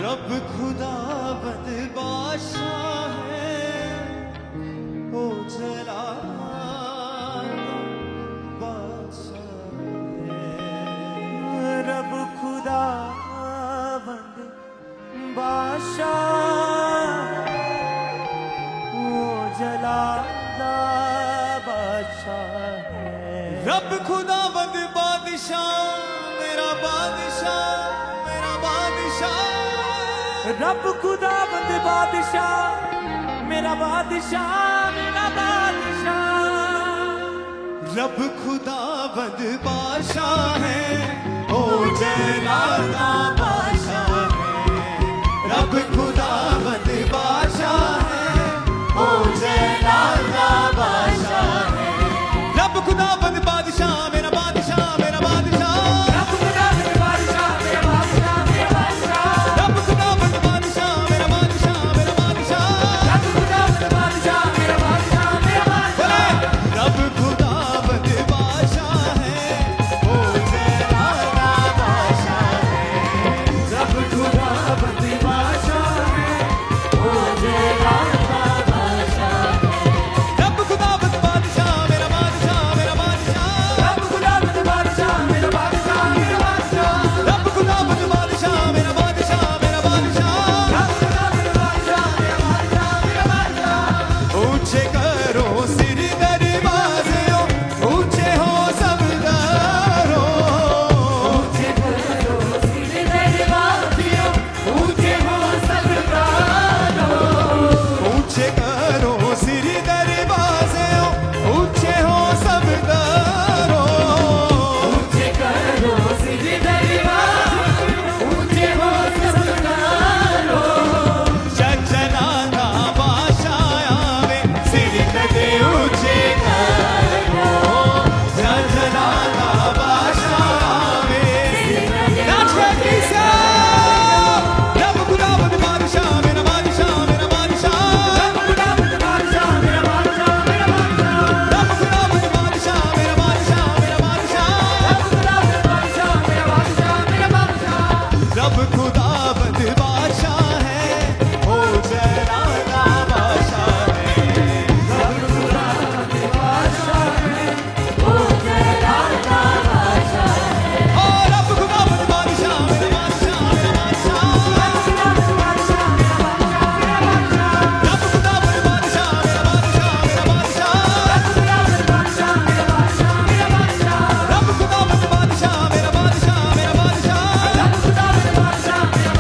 रब खुदाबंद बादशाह है, ओ जलाल बादशाह है। रब खुदाबंद बादशाह, ओ जलाल बादशाह है। रब खुदाबंद बादशाह मेरा बादशाह, मेरा बादशाह। रब खुदाबंद बादशाह मेरा बादशाह, मेरा बादशाह। रब खुदाबंद बादशाह है, ओ जलाला बादशाह है। रब खुदाबंद बादशाह है, ओ जलाला बादशाह है। रब खुदाबंद बादशाह मेरा बादशाह, मेरा बादशाह। रब खुदाबंद बादशाह मेरा बादशाह, मेरा बादशाह। रब खुदाबंद बादशाह मेरा बादशाह, मेरा बादशाह। रब खुदाबंद बादशाह मेरा बादशाह, मेरा बादशाह। रब खुदाबंद बादशाह है, ओ जलाला बादशाह है। रब खुदाबंद बादशाह है, ओ जलाल बादशाह है। रब खुदाबंद बादशाह मेरा बादशाह, मेरा बादशाह। रब खुदाबंद बादशाह मेरा बादशाह, मेरा बादशाह। रब खुदाबंद बादशाह मेरा बादशाह, मेरा बादशाह। रब खुदाबंद बादशाह मेरा बादशाह, मेरा बादशाह। ऊंचे करो सिर दरवाज़ों, ऊंचे हो सब दरों। ऊंचे करो सिर दरवाज़ों, ऊंचे हो सब दरों। ऊंचे करो सिर दरवाज़ों, ऊंचे हो सब दरों। ऊंचे करो सिर दरवाज़ों, ऊंचे हो सब दरों। जलाला बादशाह आवे, सिर कदे ऊंचे करो। जलाला बादशाह आवे, नाच के पीछे। रब खुदाबंद बादशाह मेरा बादशाह, मेरा बादशाह। रब खुदाबंद बादशाह मेरा बादशाह, मेरा बादशाह। रब खुदाबंद बादशाह मेरा बादशाह, मेरा बादशाह। रब खुदाबंद बादशाह मेरा बादशाह, मेरा बादशाह। रब खुदाबंद बादशाह है, ओ जलाला बादशाह है। रब खुदाबंद बादशाह है, ओ जलाल बादशाह है। ओ रब खुदाबंद बादशाह मेरा बादशाह, मेरा बादशाह। रब खुदाबंद बादशाह मेरा बादशाह, मेरा बादशाह। रब खुदाबंद बादशाह मेरा बादशाह, मेरा बादशाह। रब खुदाबंद बादशाह मेरा बादशाह, मेरा बादशाह। रब खुदाबंद बादशाह मेरा बादशाह, मेरा बादशाह। रब खुदाबंद बादशाह मेरा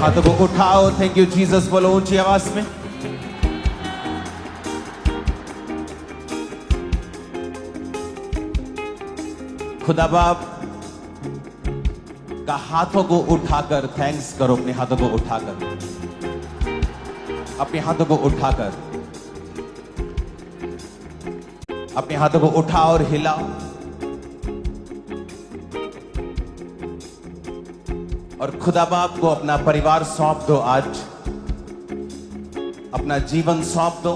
हाथों को उठाओ, थैंक यू जीसस बोलो ऊंची आवाज में। खुदा बाप का हाथों को उठाकर थैंक्स करो, अपने हाथों को उठाकर, अपने हाथों को उठाकर, अपने हाथों को उठाओ और हिलाओ और खुदा बाप को अपना परिवार सौंप दो। आज अपना जीवन सौंप दो।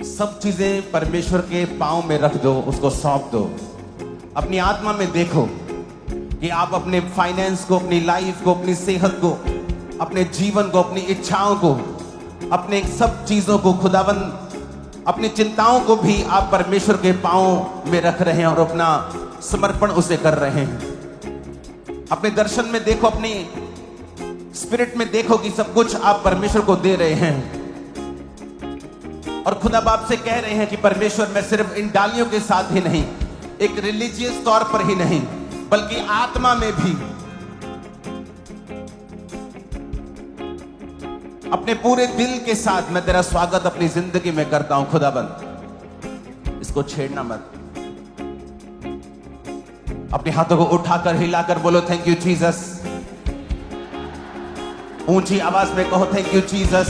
सब चीजें परमेश्वर के पांव में रख दो, उसको सौंप दो। अपनी आत्मा में देखो कि आप अपने फाइनेंस को, अपनी लाइफ को, अपनी सेहत को, अपने जीवन को, अपनी इच्छाओं को, अपने सब चीजों को, खुदावंद अपनी चिंताओं को भी आप परमेश्वर के पांव में रख रहे हैं और अपना समर्पण उसे कर रहे हैं। अपने दर्शन में देखो, अपनी स्पिरिट में देखो कि सब कुछ आप परमेश्वर को दे रहे हैं और खुदा बाप से कह रहे हैं कि परमेश्वर, मैं सिर्फ इन डालियों के साथ ही नहीं, एक रिलीजियस तौर पर ही नहीं, बल्कि आत्मा में भी अपने पूरे दिल के साथ मैं तेरा स्वागत अपनी जिंदगी में करता हूं। खुदाबंद, इसको छेड़ना मत। अपने हाथों को उठाकर हिलाकर बोलो थैंक यू जीसस। ऊंची आवाज में कहो थैंक यू जीसस।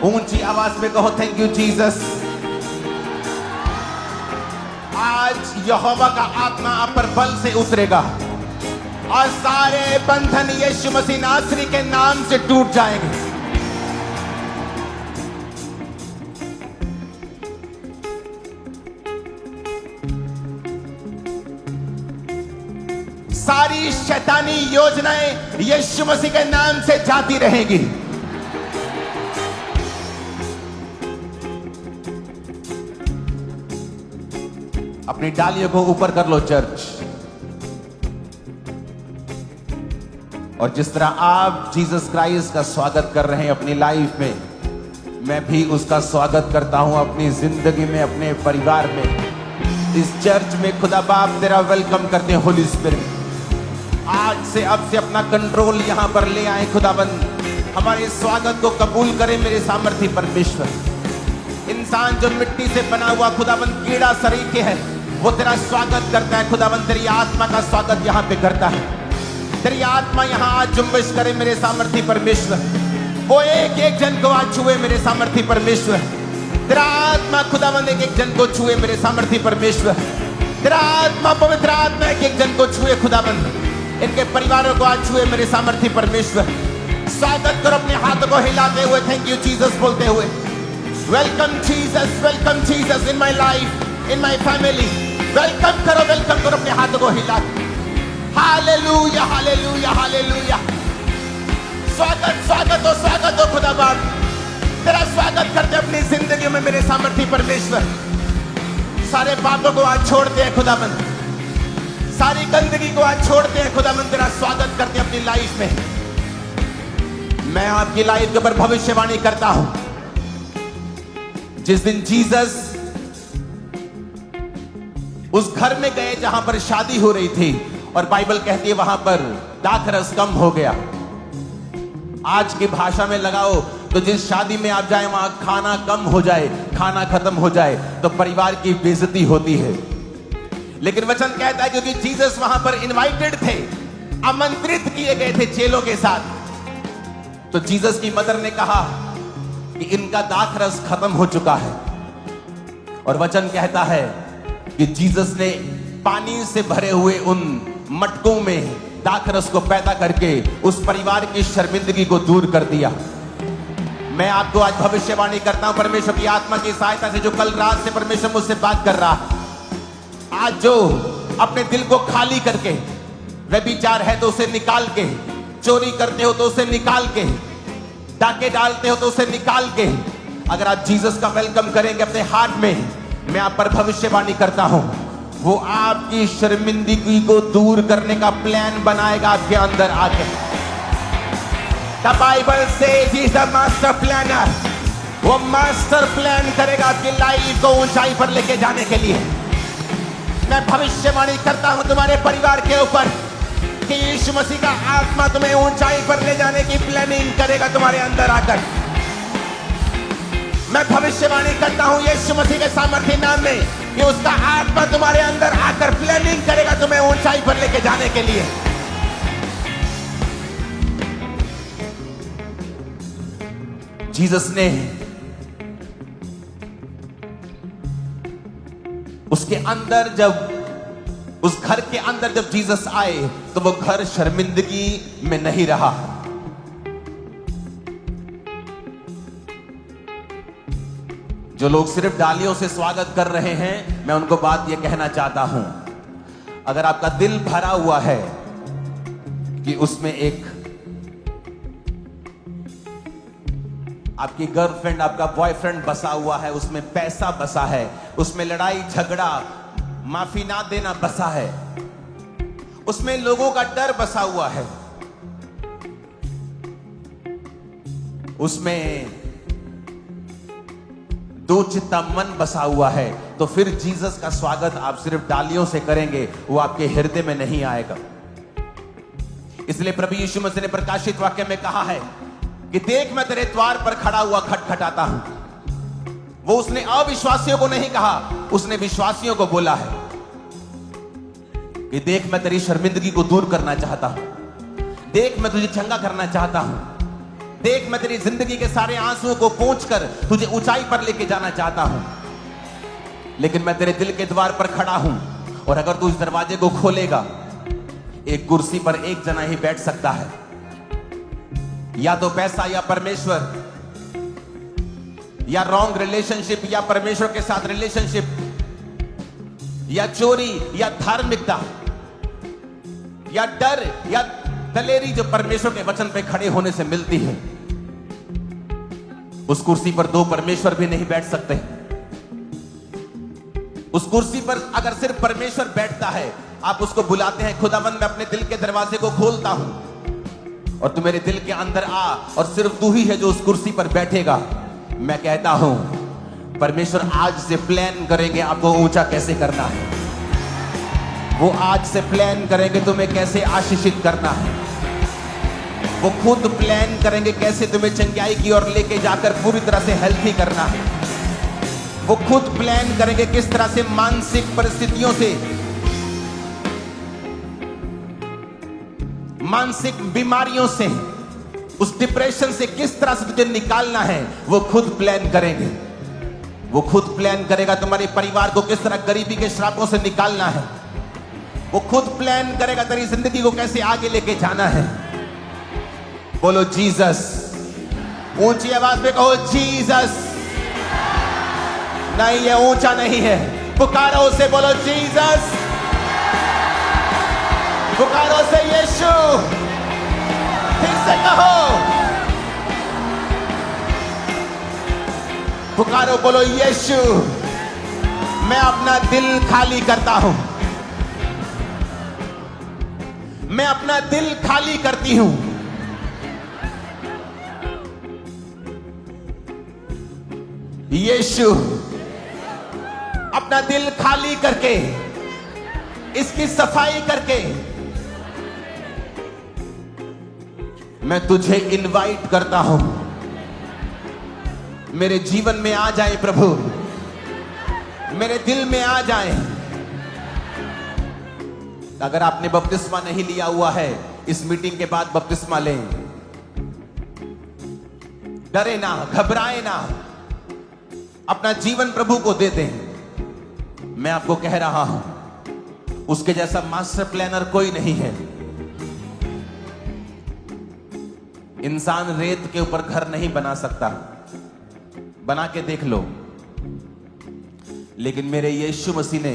ऊंची आवाज में कहो थैंक यू जीसस। आज यहोवा का आत्मा आप पर बल से उतरेगा और सारे बंधन यीशु मसीह नासरी के नाम से टूट जाएंगे। सारी शैतानी योजनाएं यीशु मसीह के नाम से जाती रहेगी। अपनी डालियों को ऊपर कर लो चर्च। और जिस तरह आप जीसस क्राइस्ट का स्वागत कर रहे हैं अपनी लाइफ में, मैं भी उसका स्वागत करता हूं अपनी जिंदगी में, अपने परिवार में, इस चर्च में। खुदा बाप तेरा वेलकम करते हैं होली स्पिरिट। आज से अब से अपना कंट्रोल यहां पर ले आए खुदाबंद। हमारे स्वागत को कबूल करें मेरे सामर्थी परमेश्वर। इंसान जो मिट्टी से बना हुआ खुदाबंद कीड़ा सरीखे है, वो तेरा स्वागत करता है खुदाबंद। तेरी आत्मा का स्वागत यहां पे करता है। तेरी आत्मा यहां आज जुम्बिश करे मेरे सामर्थी परमेश्वर। वो एक एक जन को आज छुए मेरे सामर्थी परमेश्वर। तेरा आत्मा खुदाबंद एक एक जन को छुए मेरे सामर्थी परमेश्वर। तेरा आत्मा, पवित्र आत्मा एक एक जन को छुए खुदाबंद। इनके परिवारों को आज छुए मेरे सामर्थी परमेश्वर। स्वागत करो अपने हाथों को हिलाते हुए थैंक यू जीसस बोलते हुए। Welcome Jesus in my life, in my family. Welcome करो अपने हाथों को हिला। Hallelujah hallelujah hallelujah. स्वागत हो खुदा बाप। तेरा स्वागत करते अपनी जिंदगी में मेरे सामर्थी परमेश्वर। सारे पापों को आज छोड़ते हैं खुदाबंद। सारी गंदगी को आज छोड़ते हैं खुदाबंद। तेरा स्वागत करते हैं अपनी लाइफ में। मैं आपकी लाइफ के ऊपर भविष्यवाणी करता हूं। जिस दिन जीसस उस घर में गए जहां पर शादी हो रही थी और बाइबल कहती है वहां पर दाखरस कम हो गया। आज की भाषा में लगाओ तो जिस शादी में आप जाए वहां खाना कम हो जाए, खाना खत्म हो जाए तो परिवार की बेइज्जती होती है। लेकिन वचन कहता है क्योंकि जीसस वहां पर इनवाइटेड थे, आमंत्रित किए गए थे चेलों के साथ, तो जीसस की मदर ने कहा कि इनका दाखरस खत्म हो चुका है। और वचन कहता है कि जीसस ने पानी से भरे हुए उन मटकों में दाखरस को पैदा करके उस परिवार की शर्मिंदगी को दूर कर दिया। मैं आपको आज भविष्यवाणी करता हूं परमेश्वर की आत्मा की सहायता से, जो कल रात से परमेश्वर मुझसे बात कर रहा है। आज जो अपने दिल को खाली करके, व्यभिचार है तो उसे निकाल के, चोरी करते हो तो उसे निकाल के, डाके डालते हो तो उसे निकाल के, अगर आप जीसस का वेलकम करेंगे अपने हार्ट में, मैं आप पर भविष्यवाणी करता हूं, वो आपकी शर्मिंदगी को दूर करने का प्लान बनाएगा आपके अंदर आके। The Bible says he is a master planner। वो मास्टर प्लान करेगा आपकी लाइफ को ऊंचाई पर लेके जाने के लिए। मैं भविष्यवाणी करता हूं तुम्हारे परिवार के ऊपर कि यीशु मसीह का आत्मा तुम्हें ऊंचाई पर ले जाने की प्लानिंग करेगा तुम्हारे अंदर आकर। मैं भविष्यवाणी करता हूं यीशु मसीह के सामर्थ्य नाम में कि उसका आत्मा तुम्हारे अंदर आकर प्लानिंग करेगा तुम्हें ऊंचाई पर लेके जाने के लिए। जीसस ने उसके अंदर जब उस घर के अंदर जब जीसस आए तो वो घर शर्मिंदगी में नहीं रहा। जो लोग सिर्फ डालियों से स्वागत कर रहे हैं, मैं उनको बात यह कहना चाहता हूं, अगर आपका दिल भरा हुआ है कि उसमें एक आपकी गर्लफ्रेंड, आपका बॉयफ्रेंड बसा हुआ है, उसमें पैसा बसा है, उसमें लड़ाई झगड़ा, माफी ना देना बसा है, उसमें लोगों का डर बसा हुआ है, उसमें दो चित्ता मन बसा हुआ है, तो फिर जीसस का स्वागत आप सिर्फ डालियों से करेंगे, वो आपके हृदय में नहीं आएगा। इसलिए प्रभु यीशु मसीह ने प्रकाशित वाक्य में कहा है कि देख मैं तेरे द्वार पर खड़ा हुआ खटखटाता हूं। वो उसने अविश्वासियों को नहीं कहा, उसने विश्वासियों को बोला है कि देख मैं तेरी शर्मिंदगी को दूर करना चाहता हूं, देख मैं तुझे चंगा करना चाहता हूं, देख मैं तेरी जिंदगी के सारे आंसुओं को पोंछकर तुझे ऊंचाई पर लेके जाना चाहता हूं। लेकिन मैं तेरे दिल के द्वार पर खड़ा हूं, और अगर तू इस दरवाजे को खोलेगा, एक कुर्सी पर एक जना ही बैठ सकता है, या तो पैसा या परमेश्वर, या रॉन्ग रिलेशनशिप या परमेश्वर के साथ रिलेशनशिप, या चोरी या धार्मिकता, या डर या दलेरी जो परमेश्वर के वचन पे खड़े होने से मिलती है। उस कुर्सी पर दो परमेश्वर भी नहीं बैठ सकते। उस कुर्सी पर अगर सिर्फ परमेश्वर बैठता है, आप उसको बुलाते हैं, खुदावंद मैं अपने दिल के दरवाजे को खोलता हूं और तू मेरे दिल के अंदर आ, और सिर्फ तू ही है जो उस कुर्सी पर बैठेगा। मैं कहता हूं परमेश्वर आज से प्लान करेंगे आपको ऊंचा कैसे करना है। वो आज से प्लान करेंगे तुम्हें कैसे आशीषित करना है। वो खुद प्लान करेंगे कैसे तुम्हें चंगाई की ओर लेके जाकर पूरी तरह से हेल्थी करना है। वो खुद प्लान करेंगे किस तरह से मानसिक परिस्थितियों से, मानसिक बीमारियों से, उस डिप्रेशन से किस तरह से तुझे निकालना है। वो खुद प्लान करेंगे। वो खुद प्लान करेगा तुम्हारे परिवार को किस तरह गरीबी के श्रापों से निकालना है। वो खुद प्लान करेगा तेरी जिंदगी को कैसे आगे लेके जाना है। बोलो जीसस, ऊंची आवाज में कहो जीसस। नहीं, ये ऊंचा नहीं है, पुकारो उसे, बोलो जीसस, पुकारो से यीशु, फिर से कहो, पुकारो, बोलो यीशु, मैं अपना दिल खाली करता हूं, मैं अपना दिल खाली करती हूं। यीशु, अपना दिल खाली करके, इसकी सफाई करके मैं तुझे इनवाइट करता हूं, मेरे जीवन में आ जाए प्रभु, मेरे दिल में आ जाए। अगर आपने बपतिस्मा नहीं लिया हुआ है, इस मीटिंग के बाद बपतिस्मा लें। डरे ना, घबराए ना, अपना जीवन प्रभु को दे दें। मैं आपको कह रहा हूं, उसके जैसा मास्टर प्लानर कोई नहीं है। इंसान रेत के ऊपर घर नहीं बना सकता, बना के देख लो। लेकिन मेरे यीशु मसीह ने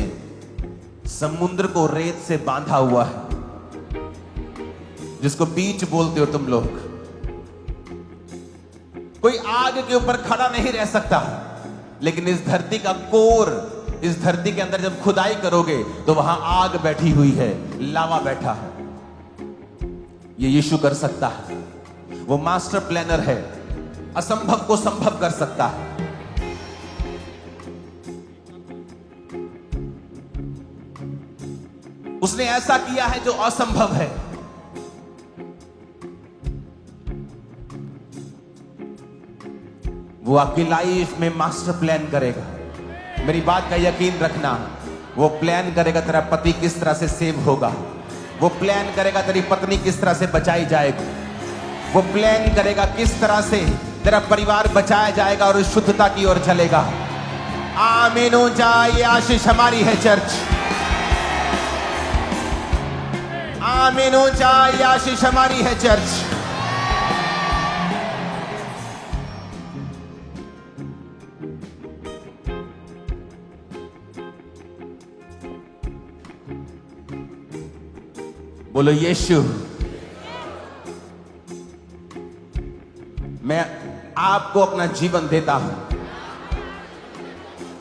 समुद्र को रेत से बांधा हुआ है, जिसको बीच बोलते हो तुम लोग। कोई आग के ऊपर खड़ा नहीं रह सकता, लेकिन इस धरती का कोर, इस धरती के अंदर जब खुदाई करोगे तो वहां आग बैठी हुई है, लावा बैठा है। ये यीशु कर सकता है। वो मास्टर प्लानर है, असंभव को संभव कर सकता है। उसने ऐसा किया है जो असंभव है। वो आपकी लाइफ में मास्टर प्लान करेगा। मेरी बात का यकीन रखना, वो प्लान करेगा तेरा पति किस तरह से सेव होगा, वो प्लान करेगा तेरी पत्नी किस तरह से बचाई जाएगी, वो प्लान करेगा किस तरह से तेरा परिवार बचाया जाएगा और शुद्धता की ओर चलेगा। आमीन हो जाए। ये आशीष हमारी है चर्च। आमीन हो जाए। ये आशीष हमारी है चर्च। बोलो यीशु। मैं आपको अपना जीवन देता हूं।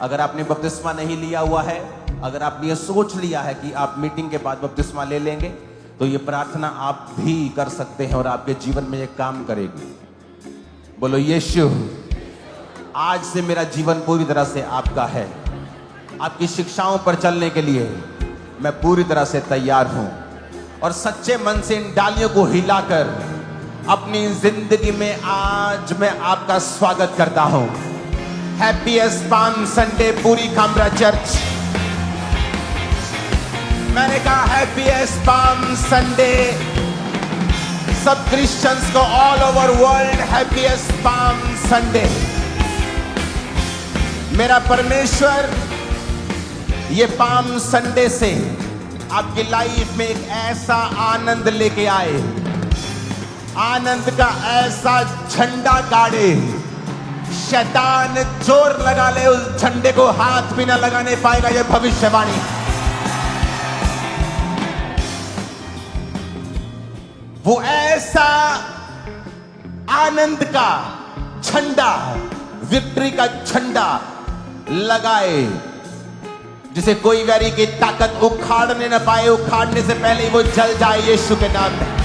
अगर आपने बपतिस्मा नहीं लिया हुआ है, अगर आपने ये सोच लिया है कि आप मीटिंग के बाद बपतिस्मा ले लेंगे, तो ये प्रार्थना आप भी कर सकते हैं और आपके जीवन में ये काम करेगी। बोलो यीशु, आज से मेरा जीवन पूरी तरह से आपका है। आपकी शिक्षाओं पर चलने के लिए मैं पूरी तरह से तैयार हूं और सच्चे मन से इन डालियों को हिलाकर अपनी जिंदगी में आज मैं आपका स्वागत करता हूं। हैप्पीएस्ट पाम संडे पूरी खामरा चर्च। मैंने कहा हैप्पीएस्ट पाम संडे। सब क्रिश्चियंस को all over world happiest palm Sunday. मेरा परमेश्वर ये पाम संडे से आपकी लाइफ में एक ऐसा आनंद लेके आए, आनंद का ऐसा झंडा गाड़े, शैतान जोर लगा ले उस झंडे को हाथ भी ना लगाने पाएगा। यह भविष्यवाणी। वो ऐसा आनंद का झंडा, विक्ट्री का झंडा लगाए जिसे कोई वैरी की ताकत उखाड़ने न पाए। उखाड़ने से पहले ही वो जल जाए यीशु के नाम में।